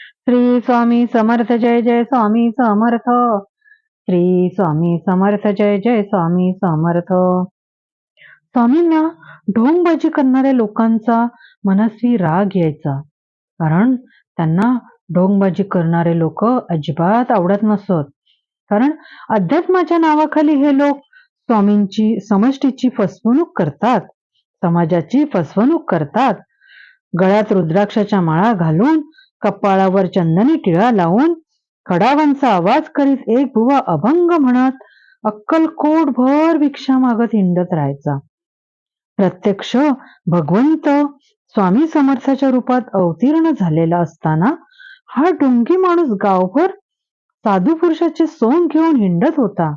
श्री स्वामी समर्थ जय जय स्वामी समर्थ. श्री स्वामी समर्थ जय जय स्वामी समर्थ. स्वामींना ढोंगबाजी करणाऱ्या लोकांचा मनस्वी राग यायचा, कारण त्यांना ढोंगबाजी करणारे लोक अजिबात आवडत नसत. कारण अध्यात्माच्या नावाखाली हे लोक स्वामींची समष्टीची फसवणूक करतात, समाजाची फसवणूक करतात. गळ्यात रुद्राक्षाच्या माळा घालून, कपाळावर चंदनी टिळा लावून, खडावांचा आवाज करीत एक बुवा अभंग म्हणत अक्कलकोटभर भिक्षा मागत हिंडत राहायचा. प्रत्यक्ष भगवंत स्वामी समर्थाच्या रूपात अवतीर्ण झालेला असताना हा ढोंगी माणूस गावभर साधू पुरुषाचे सोंग घेऊन हिंडत होता.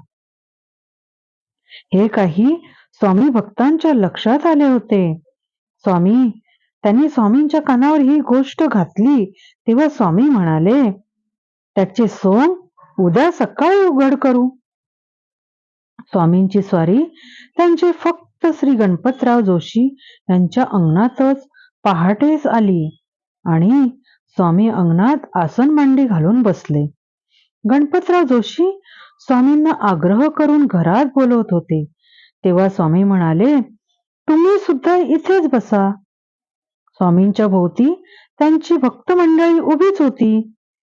हे काही स्वामी भक्तांच्या लक्षात आले होते. त्यांनी स्वामींच्या कानावर ही गोष्ट घातली तेव्हा स्वामी म्हणाले, त्याचे सोंग उद्या सकाळी उघड करू. स्वामींची स्वारी त्यांचे फक्त श्री गणपतराव जोशी यांच्या अंगणातच पहाटेस आली आणि स्वामी अंगणात आसन मांडी घालून बसले. गणपतराव जोशी स्वामींना आग्रह करून घरात बोलवत होते तेव्हा स्वामी म्हणाले, तुम्ही सुद्धा इथेच बसा. स्वामींच्या भोवती त्यांची भक्त मंडळी उभीच होती.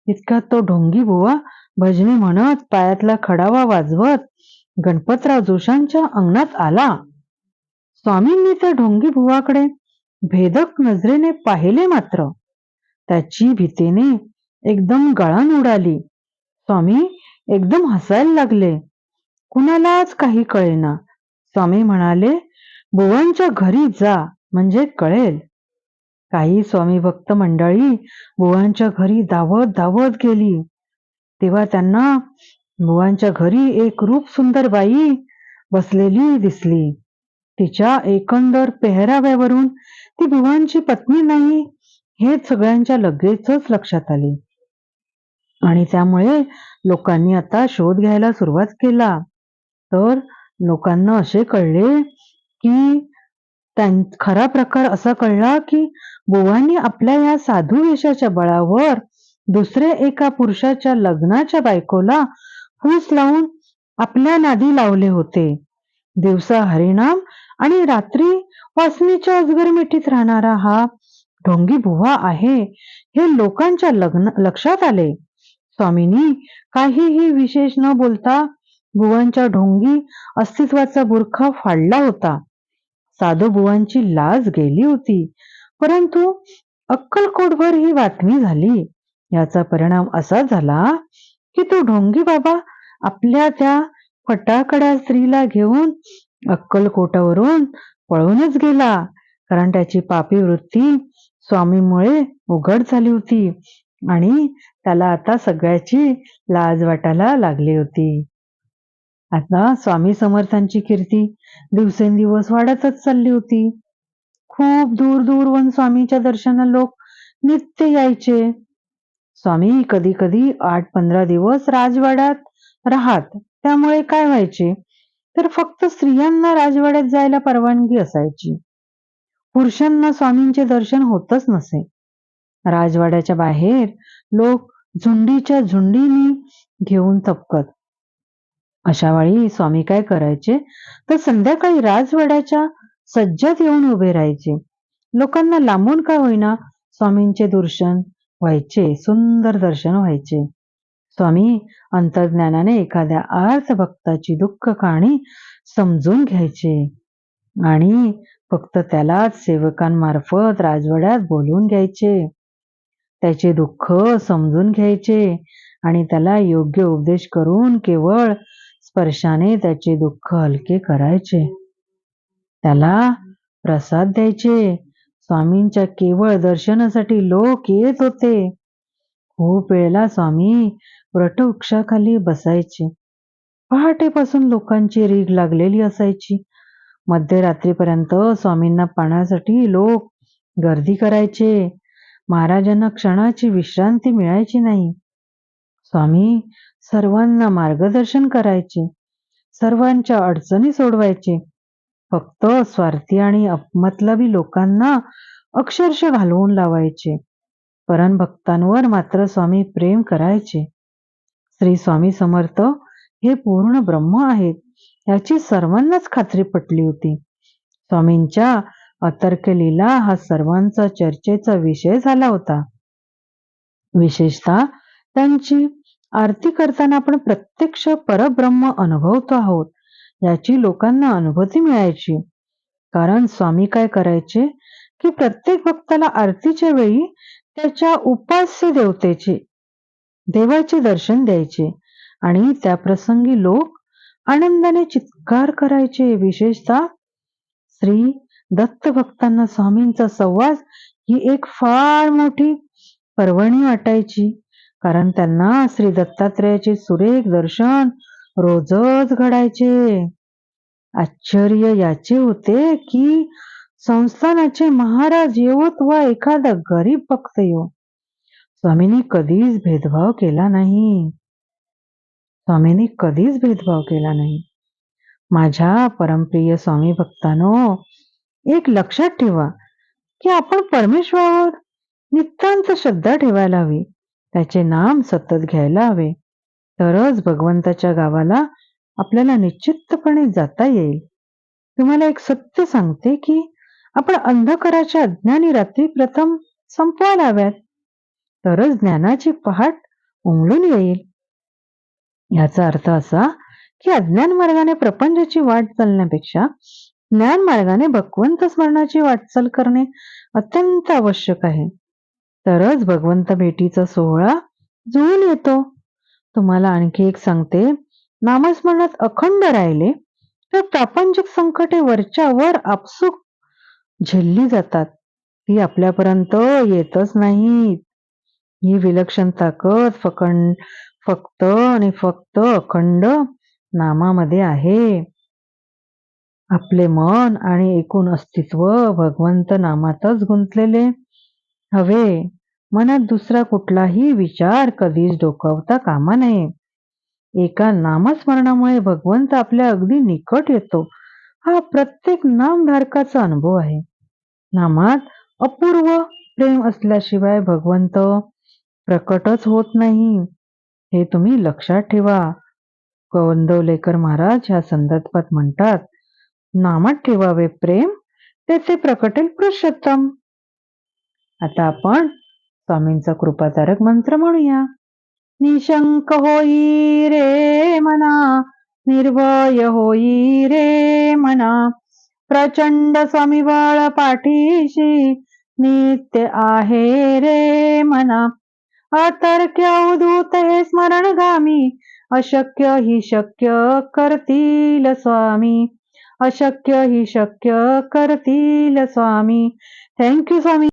इतक्यात तो ढोंगी बुवा भजनी म्हणत, पायातला खडावा वाजवत गणपतराव जोशांच्या अंगणात आला. स्वामींनी त्या ढोंगी बुवाकडे भेदक नजरेने पाहिले, मात्र त्याची भीतीने एकदम गळाण उडाली. स्वामी एकदम हसायला लागले. कुणालाच काही कळेना. स्वामी म्हणाले, बुवांच्या घरी जा म्हणजे कळेल. काही स्वामी भक्त मंडळी बुवांच्या घरी धावत धावत गेली. तेव्हा त्यांना बुवांच्या घरी एक रूप सुंदर बाई बसलेली दिसली. तिच्या एकंदर पेहराव्यावरून ती बुवांची पत्नी नाही हे सगळ्यांच्या लगेचच लक्षात आले आणि त्यामुळे लोकांनी आता शोध घ्यायला सुरुवात केला. तर लोकांना असे कळले की खरा प्रकार असा कळला की बुवांनी आपल्या या साधू वेशाच्या बळावर दुसऱ्या एका पुरुषाच्या लग्नाच्या बायकोला फूस लावून आपल्या नादी लावले होते. दिवसा हरिनाम आणि रात्री वासनेच्या अजगर मिठीत राहणारा हा ढोंगी बुवा आहे हे लोकांच्या लक्षात आले. स्वामींनी काहीही विशेष न बोलता बुवांच्या ढोंगी अस्तित्वाचा बुरखा फाडला होता. साधू बुवांची लाज गेली होती, परंतु अक्कलकोटभर ही बातमी झाली. याचा परिणाम असा झाला की तो ढोंगी बाबा आपल्या त्या फटाकड्या स्त्रीला घेऊन अक्कलकोटावरून पळूनच गेला, कारण त्याची पापी वृत्ती स्वामीमुळे उघड झाली होती आणि त्याला आता सगळ्याची लाज वाटायला लागली होती. आता स्वामी समर्थांची कीर्ती दिवसेंदिवस वाढतच चालली होती. खूप दूर दूरवरून स्वामीच्या दर्शनाला लोक नित्य यायचे. स्वामी कधी कधी 8-15 दिवस राजवाड्यात राहत. त्यामुळे काय व्हायचे तर फक्त स्त्रियांना राजवाड्यात जायला परवानगी असायची. पुरुषांना स्वामींचे दर्शन होतच नसे. राजवाड्याच्या बाहेर लोक झुंडीच्या झुंडीनी घेऊन थपकत. अशा वेळी स्वामी काय करायचे तर संध्याकाळी राजवाड्याच्या सज्जात येऊन उभे राहायचे. लोकांना लांबून का होईना स्वामींचे दर्शन व्हायचे, सुंदर दर्शन व्हायचे. स्वामी अंतर्ज्ञानाने एखाद्या आर्त भक्ताची दुःख कहाणी समजून घ्यायचे आणि फक्त त्यालाच सेवकांमार्फत राजवाड्यात बोलवून घ्यायचे. त्याचे दुःख समजून घ्यायचे आणि त्याला योग्य उपदेश करून केवळ स्पर्शाने त्याचे दुःख हलके करायचे. त्याला प्रसाद द्यायचे. स्वामींच्या केवळ दर्शनासाठी लोक येत होते. खूप वेळेला स्वामी वटवृक्षाखाली बसायचे. पहाटेपासून लोकांची रीघ लागलेली असायची. मध्यरात्रीपर्यंत स्वामींना पाहण्यासाठी लोक गर्दी करायचे. महाराजांना क्षणाची विश्रांती मिळायची नाही. स्वामी सर्वांना मार्गदर्शन करायचे, सर्वांच्या अडचणी सोडवायचे. फक्त स्वार्थी आणि अपमतलबी लोकांना अक्षरशः घालवून लावायचे. भक्तांवर मात्र स्वामी प्रेम करायचे. श्री स्वामी समर्थ हे पूर्ण ब्रह्म आहेत याची सर्वांनाच खात्री पटली होती. स्वामींच्या अतर्क लीला हा सर्वांचा चर्चेचा विषय झाला होता. विशेषतः त्यांची आरती करताना आपण प्रत्यक्ष परब्रह्म अनुभवतो आहोत याची लोकांना अनुभूती मिळायची. कारण स्वामी काय करायचे की प्रत्येक भक्ताला आरतीच्या वेळी त्याच्या उपास्य देवाचे दर्शन द्यायचे आणि त्या प्रसंगी लोक आनंदाने चित्कार करायचे. विशेषतः श्री दत्त भक्तांना स्वामींचा संवाद ही एक फार मोठी पर्वणी वाटायची. कारण त्यांना श्री दत्तात्रेयाचे सुरेख दर्शन रोजच घडायचे. आश्चर्य याचे होते की संस्थानाचे महाराज येवोत वा एखादा गरीब भक्त येवो, स्वामींनी कधीच भेदभाव केला नाही. माझ्या परमप्रिय स्वामी भक्तांनो, एक लक्षात ठेवा की आपण परमेश्वरावर नितांत श्रद्धा ठेवायला हवी. त्याचे नाम सतत घ्यायला हवे. तरच भगवंताच्या गावाला आपल्याला निश्चितपणे जाता येईल. तुम्हाला एक सत्य सांगते की आपण अंधकाराच्या अज्ञानी रात्री प्रथम संपवायला हव्यात. तरच ज्ञानाची पहाट उमलून येईल. याचा अर्थ असा की अज्ञान मार्गाने प्रपंचाची वाट चालण्यापेक्षा ज्ञान मार्गाने भगवंत स्मरणाची वाटचाल करणे अत्यंत आवश्यक आहे. तरच भगवंत भेटीचा सोहळा जुळून येतो. तुम्हाला आणखी एक सांगते, नामस्मरणात अखंड राहिले तर प्रापंचिक संकटे वरच्या वर आपसूक झेलली जातात. ती आपल्यापर्यंत येतच नाहीत. ही विलक्षण ताकद फक्त आणि फक्त अखंड नामामध्ये आहे. आपले मन आणि एकूण अस्तित्व भगवंत नामातच गुंतलेले हवे. मनात दुसरा कुठलाही विचार कधीच डोकावता कामा नये. एका नामस्मरणामुळे भगवंत आपल्या अगदी निकट येतो. हा प्रत्येक नामधारकाचा अनुभव आहे. नामात अपूर्व प्रेम असल्याशिवाय भगवंत प्रकटच होत नाही. हे तुम्ही लक्षात ठेवा. गोंदवलेकर महाराज ह्या संदर्भात म्हणतात, नामात ठेवावे प्रेम, तेथे प्रकटेल पुरुषोत्तम. आता आपण स्वामींचा कृपाधारक मंत्र म्हणूया. निशंक होई रे मना, निर्भय होई रे मना, प्रचंड स्वामीबळ पाठीशी नित्य आहे रे मना. अतर्क्य अवधूत हे स्मरणगामी, अशक्य ही शक्य करतील स्वामी. अशक्य ही शक्य करतील स्वामी. थँक्यू स्वामी.